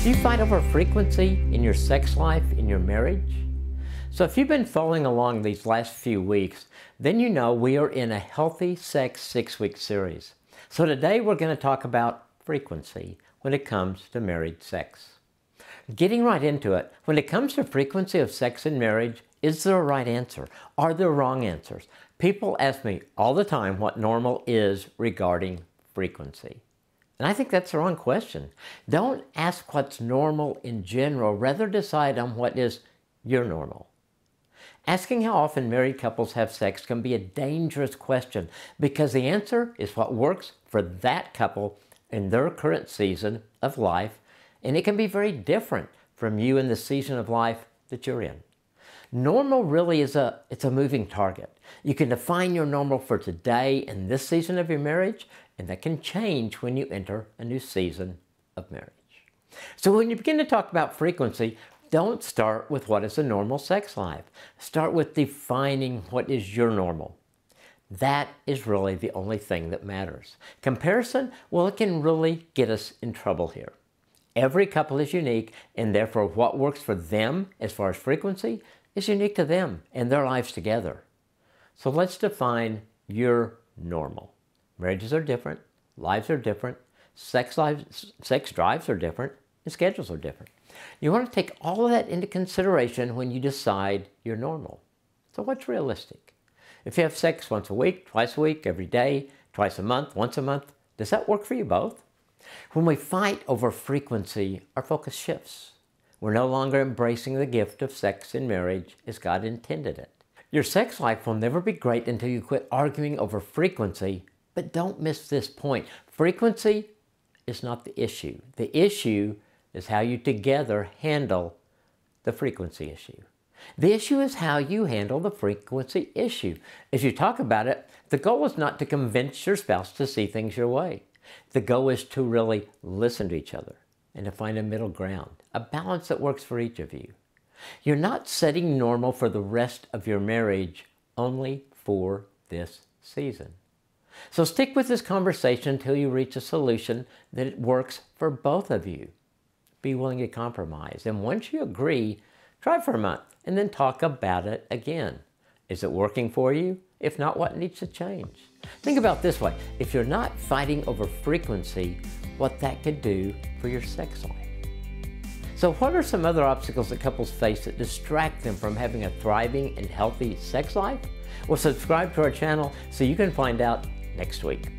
Do you fight over frequency in your sex life, in your marriage? So if you've been following along these last few weeks, then you know we are in a Healthy Sex 6-week series. So today we're going to talk about frequency when it comes to married sex. Getting right into it, when it comes to frequency of sex in marriage, is there a right answer? Are there wrong answers? People ask me all the time what normal is regarding frequency. And I think that's the wrong question. Don't ask what's normal in general, rather decide on what is your normal. Asking how often married couples have sex can be a dangerous question because the answer is what works for that couple in their current season of life, and it can be very different from you in the season of life that you're in. Normal really is a moving target. You can define your normal for today in this season of your marriage, and that can change when you enter a new season of marriage. So when you begin to talk about frequency, don't start with what is a normal sex life. Start with defining what is your normal. That is really the only thing that matters. Comparison, well, it can really get us in trouble here. Every couple is unique, and therefore what works for them as far as frequency is unique to them and their lives together. So let's define your normal. Marriages are different, lives are different, sex drives are different, and schedules are different. You want to take all of that into consideration when you decide your normal. So what's realistic? If you have sex once a week, twice a week, every day, twice a month, once a month, does that work for you both? When we fight over frequency, our focus shifts. We're no longer embracing the gift of sex in marriage as God intended it. Your sex life will never be great until you quit arguing over frequency, but don't miss this point. Frequency is not the issue. The issue is how you together handle the frequency issue. The issue is how you handle the frequency issue. As you talk about it, the goal is not to convince your spouse to see things your way. The goal is to really listen to each other and to find a middle ground, a balance that works for each of you. You're not setting normal for the rest of your marriage, only for this season. So stick with this conversation until you reach a solution that it works for both of you. Be willing to compromise. And once you agree, try for a month and then talk about it again. Is it working for you? If not, what needs to change? Think about it this way. If you're not fighting over frequency, what that could do for your sex life. So what are some other obstacles that couples face that distract them from having a thriving and healthy sex life? Well, subscribe to our channel so you can find out next week.